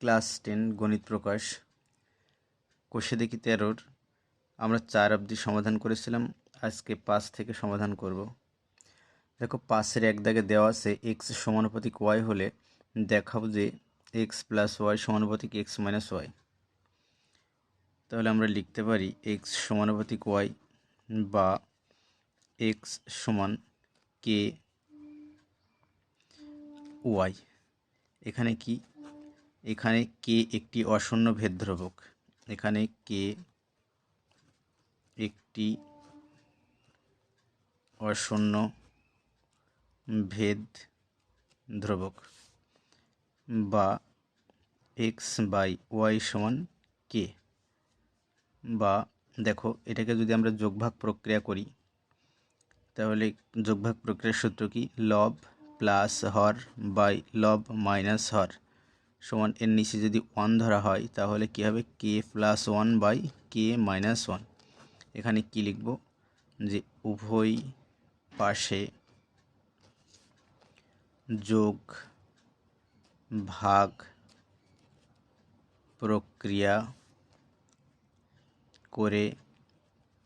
Class 10 গণিত প্রকাশ কোষে দেখি 13 আমরা 4 অবধি সমাধান করেছিলাম। আজকে 5 থেকে সমাধান করব। দেখো 5-এর এক দাগে দেওয়া আছে এক্স সমানুপাতিক ওয়াই হলে দেখাবো যে এক্স প্লাস ওয়াই সমানুপাতিক এক্স মাইনাস ওয়াই। তাহলে আমরা লিখতে পারি এক্স সমানুপাতিক ওয়াই বা এক্স সমান কে ওয়াই। এখানে কি, এখানে কে একটি অশূন্য ভেদ ধ্রুবক, এখানে কে একটি অশূন্য ভেদ ধ্রুবক বা এক্স বাই ওয়াই সমান কে, বা দেখো এটাকে যদি আমরা যোগভাগ প্রক্রিয়া করি তাহলে যোগভাগ প্রক্রিয়ার সূত্র কি, লব প্লাস হর বাই লব মাইনাস হর সমান এর নিচে যদি 1 ধরা হয় তাহলে কি হবে, কে প্লাস 1 বাই কে মাইনাস 1। এখানে কি লিখব যে উভয় পাশে যোগ ভাগ প্রক্রিয়া করে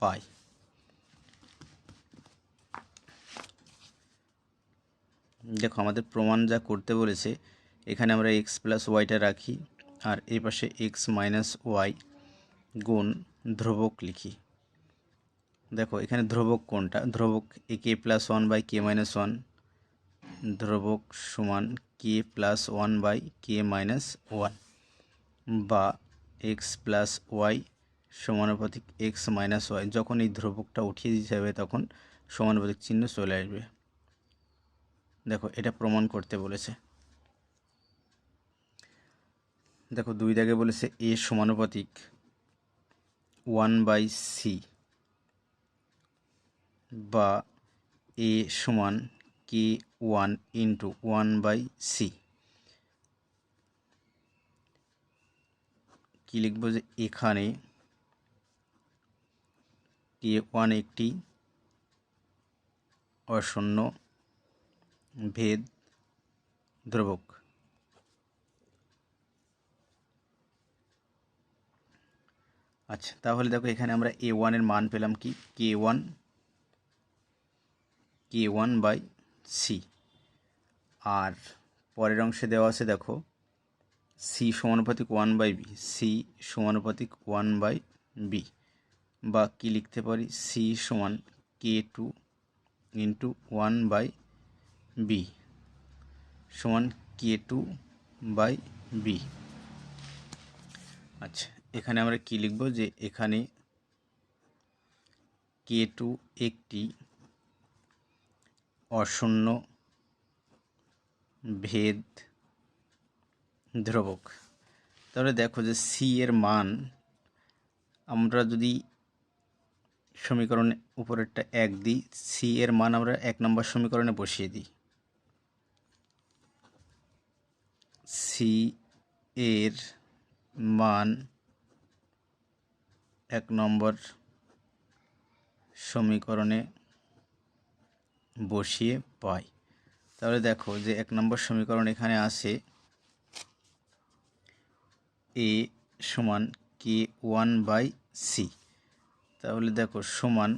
পাই। দেখো আমাদের প্রমাণ যা করতে বলেছে, এখানে আমরা এক্স প্লাস ওয়াইটা রাখি আর এই পাশে এক্স মাইনাস ওয়াই গুণ ধ্রুবক লিখি। দেখো এখানে ধ্রুবক কোনটা, ধ্রুবক এ কে প্লাস 1 বাই কে মাইনাস 1, ধ্রুবক সমান k plus 1 by k minus 1 বা এক্স প্লাস ওয়াই সমানুপাতিক এক্স মাইনাস ওয়াই। যখন এই ধ্রুবকটা উঠিয়ে দিতে হবে তখন সমানুপাতিক চিহ্ন চলে আসবে। দেখো এটা প্রমাণ করতে বলেছে। দেখো 2 দাগে বলেছে এ সমানুপাতিক 1 বাই সি বা এ সমান কে 1 ইন্টু 1 বাই সি। কি লিখব যে এখানে কে 1 একটি অশূন্য ভেদ ধ্রুবক। আচ্ছা তাহলে দেখো এখানে আমরা a1 এর মান পেলাম কি, k1 বাই সি। আর পরের অংশে দেওয়া আছে দেখো সি সমানুপাতিক 1 বাই বি, সি সমানুপাতিক 1 বাই বি, বা কি লিখতে পারি সি সমান k2 ইন্টু 1 বাই বি সমান k2 বাই বি। আচ্ছা এখানে আমরা কি লিখব যে এখানে k2 একটি অশূন্য ভেদ ধ্রুবক। তাহলে দেখো যে সি এর মান আমরা যদি সমীকরণে উপরেরটা 1 দিই, সি এর মান আমরা 1 নম্বর সমীকরণে বসিয়ে দিই। সি এর মান 1 নম্বর সমীকরণে বসিয়ে পাই। তাহলে দেখো যে 1 নম্বর সমীকরণ এখানে আসে এ সমান কে 1 বাই সি। তাহলে দেখো সমান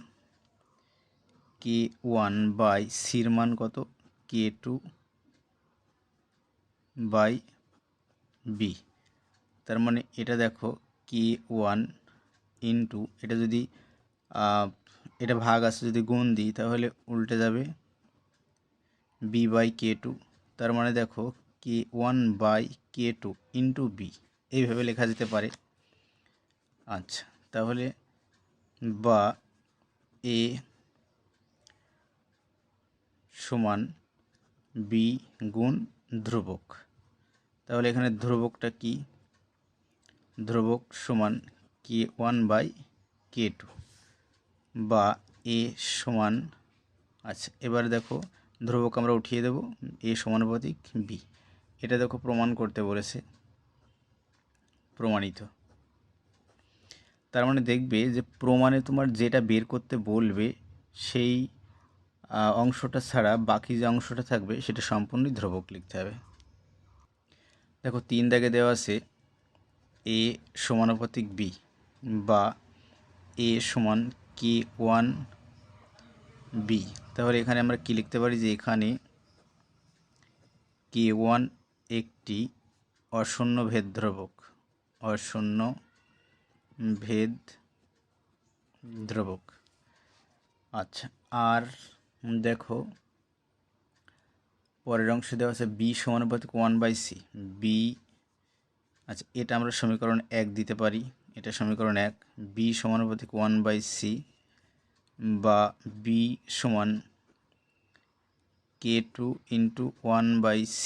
কে 1 বাই সির মান কত, k2 বাই বি। তার মানে এটা দেখো k1 ইন্টু এটা যদি এটা ভাগ আছে যদি গুণ দিই তাহলে উল্টে যাবে বি বাই k2। তার মানে দেখো k1 by k2 into B, এইভাবে লেখা যেতে পারে। আচ্ছা তাহলে বা এ সমান বি গুণ ধ্রুবক। তাহলে এখানে ধ্রুবকটা কি, ধ্রুবক সমান k1 বাই k2 বা এ সমান, আচ্ছা এবার দেখো ধ্রুবক আমরা উঠিয়ে দেব, এ সমানুপাতিক বি। এটা দেখো প্রমাণ করতে বলেছে, প্রমাণিত। তার মানে দেখবে যে প্রমাণে তোমার যেটা বের করতে বলবে সেই অংশটা ছাড়া বাকি যে অংশটা থাকবে সেটা সম্পূর্ণই ধ্রুবক লিখতে হবে। দেখো 3 দাগে দেওয়া আছে এ সমানুপাতিক বি বা এ সমান K1 বি। তাহলে এখানে আমরা কি লিখতে পারি যে এখানে K1 একটি অশূন্য ভেদ ধ্রুবক, অশূন্য ভেদ ধ্রুবক। আচ্ছা, আর দেখো পরের অংশে দেওয়া আছে বি সমানুপাতিক 1/c বি। আচ্ছা, এটা আমরা সমীকরণ 1 দিতে পারি, এটা সমীকরণ 1। বি সমানুপাতিক 1/c বা বি সমান K2 ইন্টু 1/c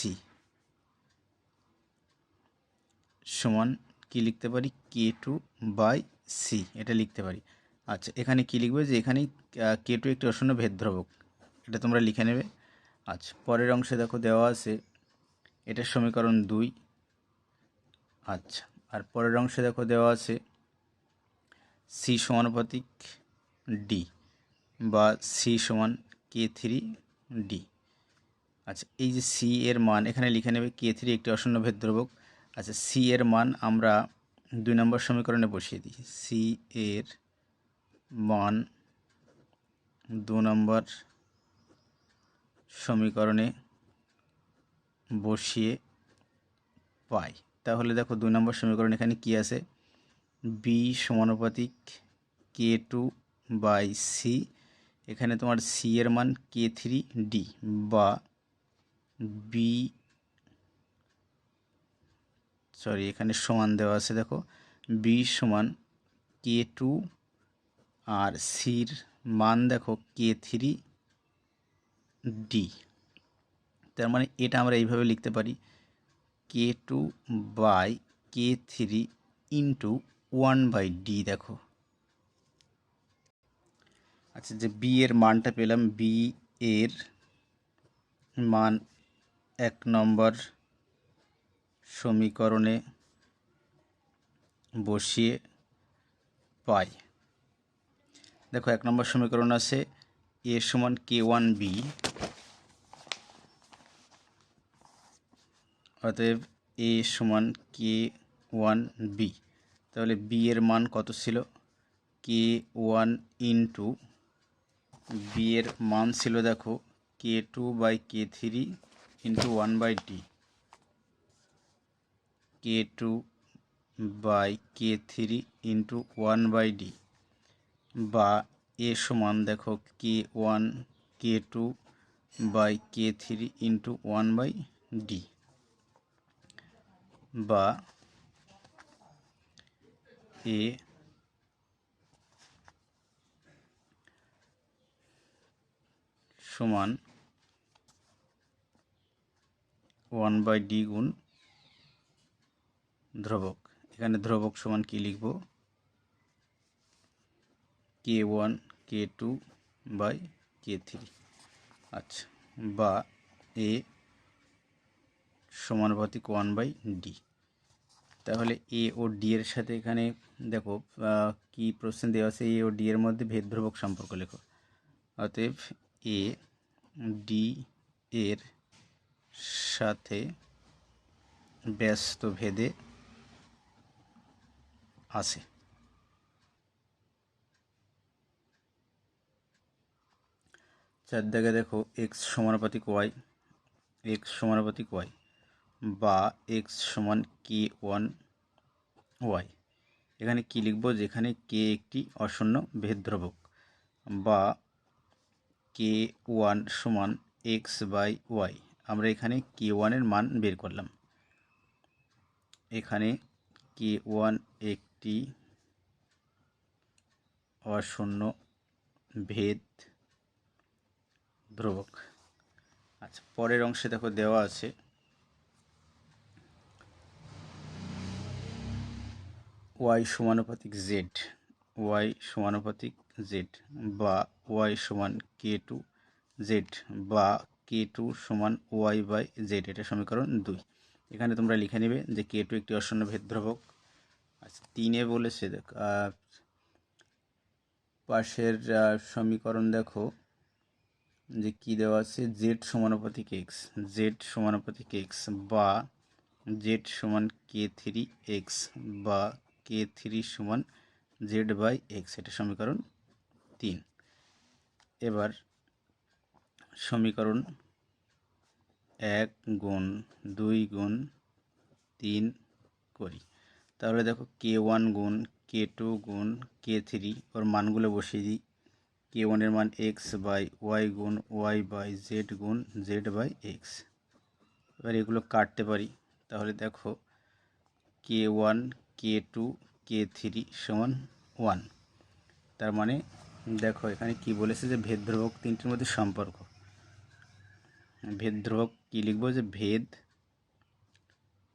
সমান কি লিখতে পারি K2/c, এটা লিখতে পারি। আচ্ছা, এখানে কি লিখবে যে এখানে K2 একটি অশূন্য ভেদ ধ্রুবক, এটা তোমরা লিখে নেবে। আচ্ছা, পরের অংশে দেখো দেওয়া আছে এটা সমীকরণ 2। আচ্ছা, আর পরের অংশে দেখো দেওয়া আছে সি সমানুপাতিক ডি বা সি সমান K3D। আচ্ছা, এই যে সি এর মান এখানে লিখে নেবে, K3 একটি অশূন্য ভেদ ধ্রুবক। আচ্ছা, সি এর মান আমরা 2 নম্বর সমীকরণে বসিয়ে দিই। সি এর মান 2 নম্বর সমীকরণে বসিয়ে পাই। তাহলে দেখো 2 নম্বর সমীকরণ এখানে কি আছে, বি সমানুপাতিক K2/c, এখানে তোমার সি এর মান K3D বা বি, সরি এখানে সমান দেওয়া আছে, দেখো বি সমান K2 আর সির মান দেখো K3D। তার মানে এটা আমরা এইভাবে লিখতে পারি K2/K3 ইন্টু 1/d। দেখো আচ্ছা, যে বি এর মানটা পেলাম, বি এর মান 1 নম্বর সমীকরণে বসিয়ে পাই। দেখো 1 নম্বর সমীকরণ আছে এ সমান K1b, অতএব এ সমান K1b। তাহলে বি এর মান কত ছিল, K1 ইন্টু বি এর মান ছিল দেখো K2/K3 into 1/d, K2/K3 into 1/d বা এ সমান দেখো K2/K3 ইন্টু 1/d বা এ সমান 1/d গুণ ধ্রুবক। এখানে ধ্রুবক সমান কি লিখব, K1 K2/K3। আচ্ছা, বা এ সমানুপাতিক 1/d। তাহলে এ ও ডি এর সাথে এখানে দেখো কি প্রশ্ন দেওয়া আছে, এ ও ডি এর মধ্যে ভেদ ধ্রুবক সম্পর্ক লেখো। অতএব এ ডি এর সাথে ব্যস্ত ভেদে আছে। 4 দাগে দেখো এক্স সমানুপাতিক ওয়াই, এক্স সমানুপাতিক ওয়াই বা এক্স সমান K1 ওয়াই। এখানে কি লিখব, যেখানে কে একটি অশূন্য ভেদ ধ্রুবক বা K1 সমান x/y। আমরা এখানে K1 এর মান বের করলাম। এখানে K1 একটি অশূন্য ভেদ ধ্রুবক। আচ্ছা, পরের অংশে দেখো দেওয়া আছে ওয়াই সমানুপাতিক জেড, ওয়াই সমানুপাতিক জেড বা ওয়াই সমান K2 জেড বা K2 সমান y/z, এটা সমীকরণ 2। এখানে তোমরা লিখে নেবে যে K2 একটি অশূন্য ভেদ ধ্রুবক। আচ্ছা, 3-এ বলেছে পাশের সমীকরণ দেখো যে কি দেওয়া আছে, জেড সমানুপাতিক এক্স, জেড সমানুপাতিক এক্স বা জেড সমান k3 এক্স বা k3 সমান জেড বাই এক্স, এটা সমীকরণ 3। এবার সমীকরণ 1 গুণ 2 গুণ 3 করি। তাহলে দেখো k1 গুণ k2 গুণ k3 ওর মানগুলো বসিয়ে দিই। k1 এর মান এক্স বাই ওয়াই গুণ ওয়াই বাই জেড গুণ জেড বাই এক্স। এবার এগুলো কাটতে পারি। তাহলে দেখো k1 k2 k3 সমান 1। তার মানে দেখো এখানে কি বলেছে যে ভেদ ধ্রুবক তিনটির মধ্যে সম্পর্ক। ভেদ ধ্রুবক কি লিখবো, যে ভেদ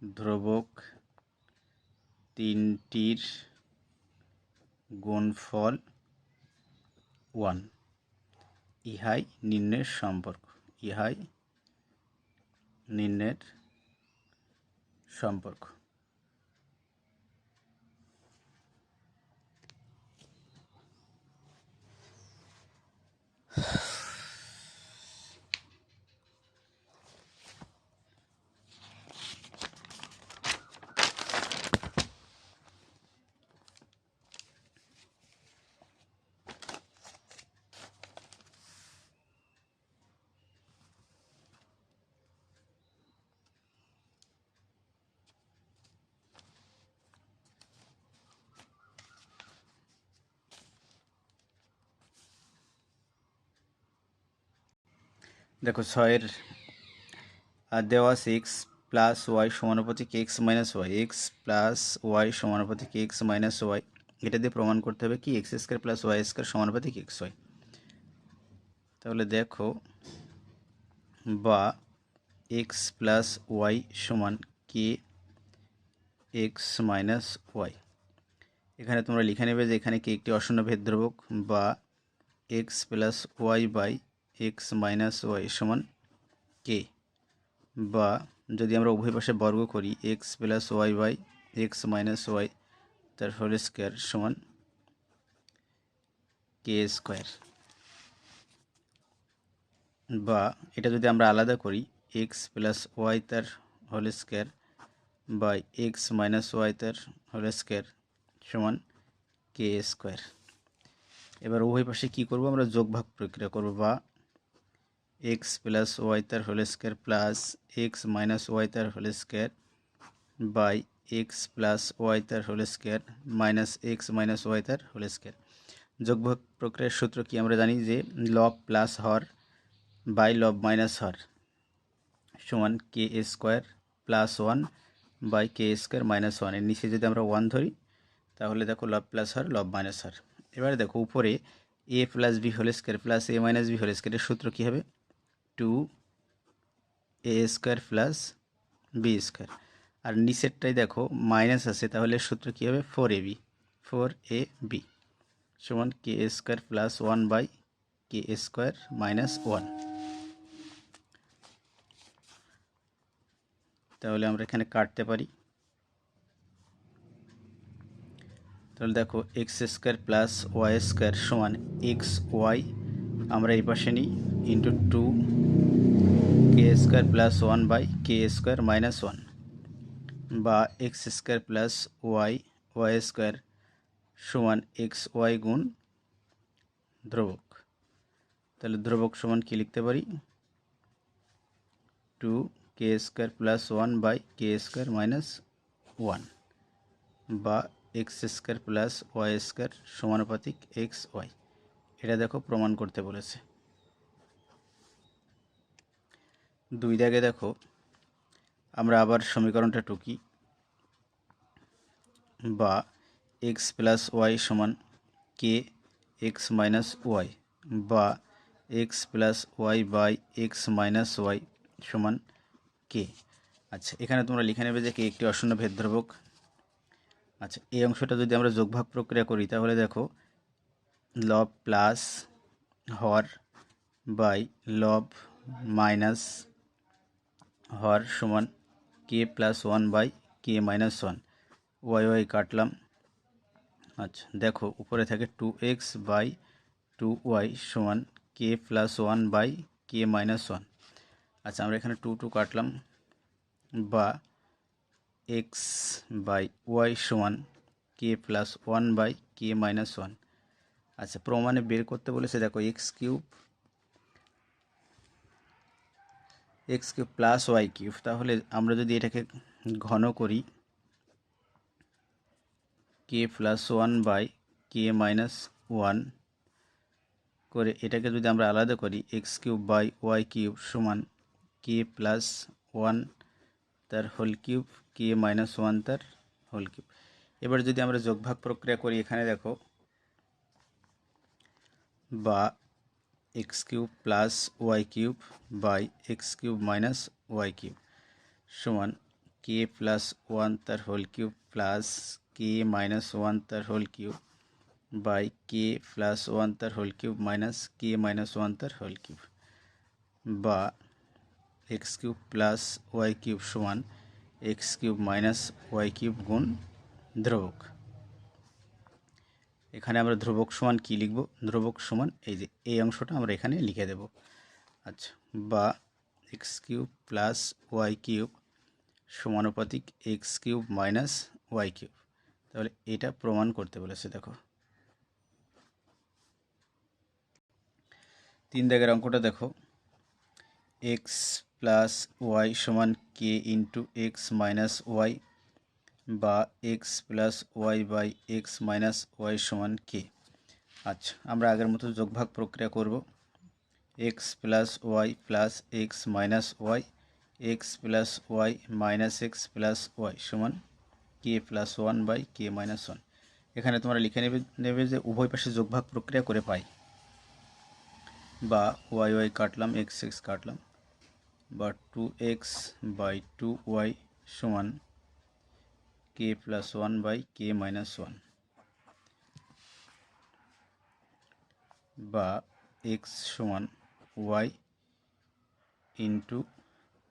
ধ্রুবক তিনটির গুণফল 1, ইহাই নির্ণয়ের সম্পর্ক। ইহাই নির্ণয়ের সম্পর্ক। দেখো 6-এর দেওয়া আছে এক্স প্লাস ওয়াই সমানুপাতিক x minus y, x plus y সমানুপাতিক এক্স মাইনাস ওয়াই, এটা দিয়ে প্রমাণ করতে হবে কি x square plus y square সমানুপাতিক এক্স ওয়াই। তাহলে দেখো বা এক্স প্লাস ওয়াই সমান কে এক্স মাইনাস ওয়াই। এখানে তোমরা লিখে নেবে যে এখানে কি একটি অশূন্য ভেদ ধ্রুবক, বা x plus y by x minus y সমান কে, বা যদি আমরা উভয় পাশে বর্গ করি x plus y by x minus y তার হোল স্কোয়ার সমান কে স্কোয়ার, বা এটা যদি আমরা আলাদা করি এক্স প্লাস ওয়াই তার whole square by x minus y তার হোল স্কোয়ার সমান কে স্কোয়ার। এবার উভয় পাশে কী করব, আমরা যোগ ভাগ প্রক্রিয়া করব, বা এক্স প্লাস ওয়াই তার whole square plus x minus y তার whole square by x plus y তার whole square minus x minus y তার হোল স্কোয়ার। যোগ ভাগ প্রক্রিয়ার সূত্র কি আমরা জানি যে লব প্লাস হর বাই লব মাইনাস হর সমান k square plus 1 by k square minus 1। এর নিচে যদি আমরা 1 ধরি তাহলে দেখো লব প্লাস হর লব মাইনাস হর। এবারে দেখো উপরে a plus b whole square plus a minus b হোল স্কোয়ারের সূত্র কী হবে, 2a square plus b square. আর নিচেরটাই দেখো মাইনাস আছে, তাহলে সূত্র কী হবে 4ab সমান k square plus 1 by k square minus 1। তাহলে আমরা এখানে কাটতে পারি। তাহলে দেখো x square plus y square সমান এক্স ওয়াই আমরা এই পাশে নিই into 2 k square plus 1 by k square minus 1, বা x square plus y y square সমান এক্স ওয়াই গুণ ধ্রুবক। তাহলে ধ্রুবক সমান কি লিখতে পারি, 2 k square plus 1 by k square minus 1, বা x square plus y square সমানুপাতিক এক্স ওয়াই। এটা দেখো প্রমাণ করতে বলেছে। 2 দাগে দেখো আমরা আবার সমীকরণটা টুকি, বা এক্স প্লাস ওয়াই সমান কে এক্স মাইনাস ওয়াই, বা x plus y by x minus y সমান কে। আচ্ছা এখানে তোমরা লিখে নেবে যে কে একটি অশূন্য ভেদ ধ্রুবক। আচ্ছা এই অংশটা যদি আমরা যোগভাগ প্রক্রিয়া করি তাহলে দেখো লব প্লাস হর বাই লব মাইনাস হর সমান k plus 1 by k minus 1, y y কাটলাম। আচ্ছা দেখো উপরে থাকে 2x বাই 2y সমান k plus 1 by k minus 1। আচ্ছা আমরা এখানে 2 কাটলাম, বা এক্স বাই ওয়াই সমান k plus one by k minus one. আচ্ছা, প্রমাণে বের করতে বলেছে, দেখো x cube plus y cube. তাহলে আমরা যদি এটাকে ঘন করি k plus one by k minus one করে, এটাকে যদি আমরা আলাদা করি x cube by y cube সমান কে প্লাস ওয়ান তার whole cube k minus one তার হোল কিউব। এবার যদি আমরা যোগভাগ প্রক্রিয়া করি, এখানে দেখো বা x cube plus y cube by x cube minus y cube সমান কে প্লাস ওয়ান তার whole cube plus k minus one তার whole cube by k plus one তার whole cube minus k minus one তার whole cube, বা x cube plus y cube সমান x cube minus y cube গুণ ধ্রুবক। এখানে আমরা ধ্রুবক সমান কি লিখব? ধ্রুবক সমান এই যে এই অংশটা আমরা এখানে লিখে দেব। আচ্ছা, বা x cube plus y cube সমানুপাতিক x cube minus y cube. তাহলে এটা প্রমাণ করতে বলেছে। দেখো 3 দাগের অঙ্কটা দেখো, এক্স প্লাস ওয়াই সমান k into x minus y বা x plus y by x minus y সমান কে। আচ্ছা, আমরা আগের মতো যোগভাগ প্রক্রিয়া করব। X plus y plus x minus y x plus y minus x plus y সমান k plus one by k minus one. এখানে তোমরা লিখে নেবে যে উভয় পাশে যোগভাগ প্রক্রিয়া করে পাই, বা ওয়াই ওয়াই কাটলাম, এক্স এক্স কাটলাম, বা 2x বাই 2y সমান k plus one by k minus one, বা এক্স সমান y into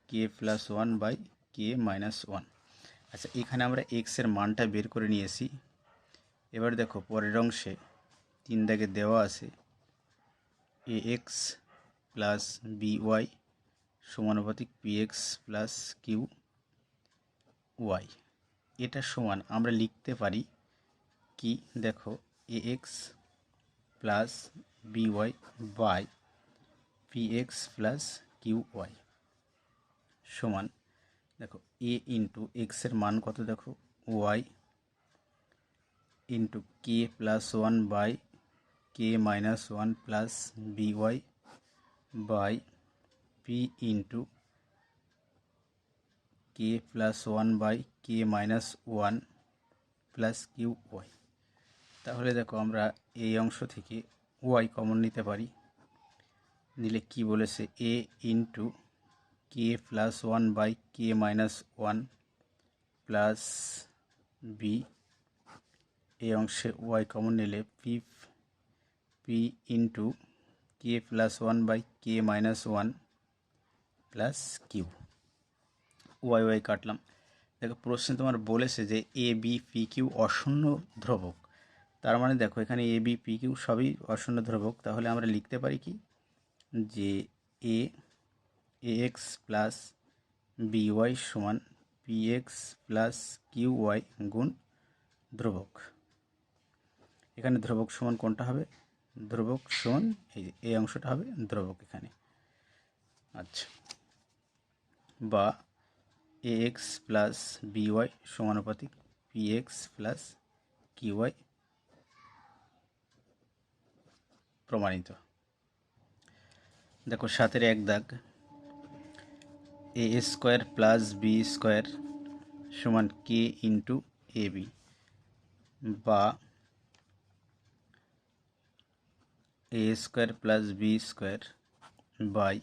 k plus one by k minus one. আচ্ছা, এখানে আমরা এক্সের মানটা বের করে নিয়েছি। এবার দেখো পরের অংশে 3 দাগে দেওয়া আছে a x plus b y সমানুপাতিক p x plus q y. এটা সমান আমরা লিখতে পারি কি? দেখো a x plus b y by p x plus q y সমান, দেখো এ ইন্টু এক্সের মান কত, দেখো y into k plus one by k minus one plus b y by p into k plus one by k minus one plus q y. তাহলে দেখো আমরা এই অংশ থেকে ওয়াই কমন নিতে পারি। নিলে কি বলেছে? A into k plus one by k minus one plus b, এই অংশে ওয়াই কমন নিলে p into k plus one by k minus one plus q. Y y কাটলাম। দেখো প্রশ্নে তোমার বলেছে যে এ বি পি কিউ অশূন্য ধ্রুবক। তার মানে দেখো এখানে এ বি পি কিউ সবই অশূন্য ধ্রুবক। তাহলে আমরা লিখতে পারি কি যে a x plus b y সমান p x plus q y গুণ ধ্রুবক। এখানে ধ্রুবক সমান কোনটা হবে? ধ্রুবক সমান এই অংশটা হবে ধ্রুবক এখানে। আচ্ছা, বা a x plus b y সমানুপাতিক p x plus q y প্রমাণিত। দেখো 7-এর 1 দাগ, a square plus b square সমান কে ইন্টু এ বি, বা a square plus b square by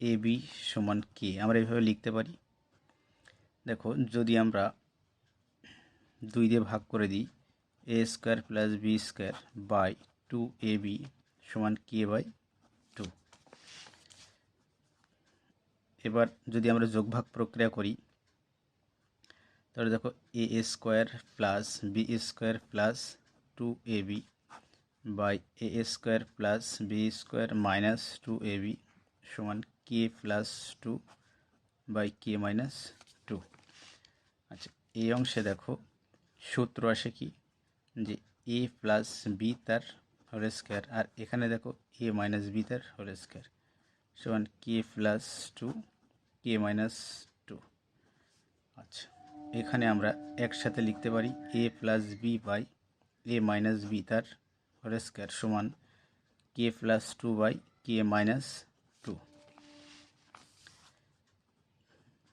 a b সমান কে। আমরা এইভাবে লিখতে পারি। দেখো যদি আমরা 2 দিয়ে ভাগ করে দিই, a square plus b square by 2ab সমান কে বাই 2। এবার যদি আমরা যোগভাগ প্রক্রিয়া করি, তাহলে দেখো a square plus b square plus 2ab by a square plus b square minus 2ab সমান k plus 2 by k minus 2। আচ্ছা, এই অংশে দেখো সূত্র আসে কি, যে এ প্লাস বি তার হোল স্কোয়ার, আর এখানে দেখো এ মাইনাস বি তার হোল স্কোয়ার সমান k plus two k minus two. আচ্ছা, এখানে আমরা একসাথে লিখতে পারি a plus b by a minus b তার হোল স্কোয়ার সমান k plus two by k minus two.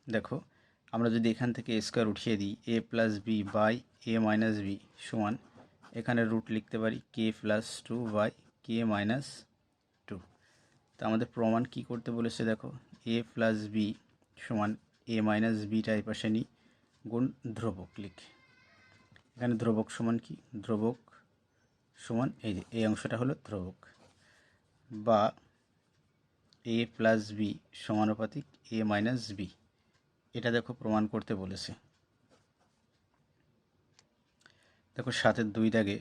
দেখো আমরা যদি এখান থেকে স্কোয়ার উঠিয়ে দিই, a plus b by a minus b সমান এখানে রুট লিখতে পারি k plus two by k minus two. তো আমাদের প্রমাণ কি করতে বলেছে দেখো, এ প্লাস বি সমান এ মাইনাস বিটা এই পাশে নিই গুণ ধ্রুবক লিখি। এখানে ধ্রুবক সমান কি, ধ্রুবক সমান এই যে এই অংশটা হলো ধ্রুবক, বা এ প্লাস বি সমানুপাতিক এ মাইনাস বি, এটা দেখো প্রমাণ করতে বলেছে। দেখো 7-এর 2 দাগে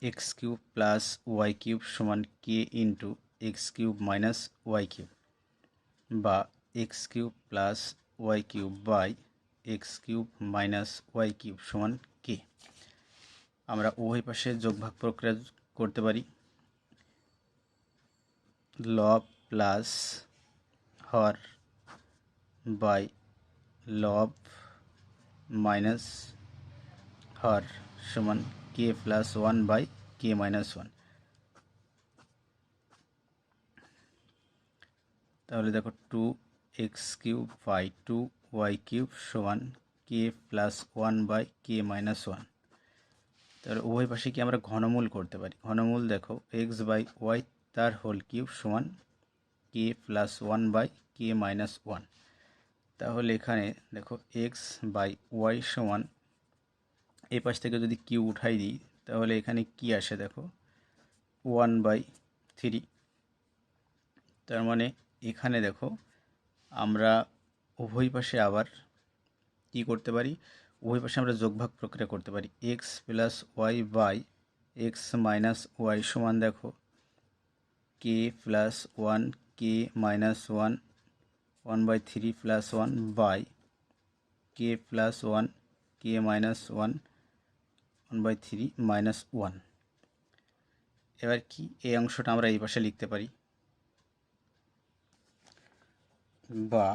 x cube plus y cube সমান k into x cube minus y cube, বা x cube plus y cube by x cube minus y cube সমান কে। আমরা উভয় পাশে যোগভাগ প্রক্রিয়া করতে পারি, লব প্লাস হর বাই লব মাইনাস হর সমান k plus one by k minus one. তাহলে দেখো two x cube by two y cube সমান k plus one by k minus one. তাহলে উভয় পাশে কি আমরা ঘনমূল করতে পারি, ঘনমূল দেখো এক্স বাই ওয়াই তার হোল কিউব সমান k plus one by k minus one. তাহলে এখানে দেখো এক্স বাই ওয়াই সমান এই পাশ থেকে যদি কিউ উঠাই দিই তাহলে এখানে কি আসে দেখো ওয়ান বাই থ্রি। তার মানে এখানে দেখো আমরা উভয় পাশে আবার কি করতে পারি, উভয় পাশে আমরা যোগভাগ প্রক্রিয়া করতে পারি। X plus y by x minus y সমান দেখো k plus one k minus one one by three plus one by k plus one k minus one one by three minus one. এবার কি এই অংশটা আমরা এই পাশে লিখতে পারি, বা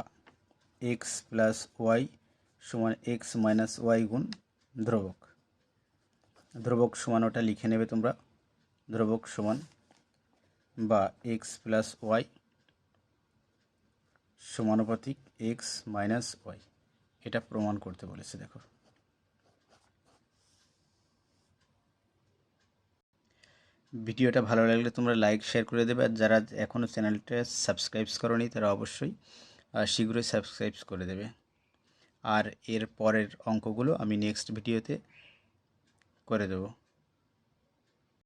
এক্স প্লাস ওয়াই সমান এক্স মাইনাস ওয়াই গুণ ধ্রুবক। ধ্রুবক সমান ওটা লিখে নেবে তোমরা, ধ্রুবক সমান বা এক্স প্লাস ওয়াই সমানুপাতিক এক্স মাইনাস ওয়াই, এটা প্রমাণ করতে বলেছে। দেখো ভিডিওটা ভালো লাগলে তোমরা লাইক শেয়ার করে দেবে, আর যারা এখনও চ্যানেলটা সাবস্ক্রাইব করোনি তারা অবশ্যই শীঘ্রই সাবস্ক্রাইব করে দেবে। আর এর পরের অঙ্কগুলো আমি নেক্সট ভিডিওতে করে দেবো।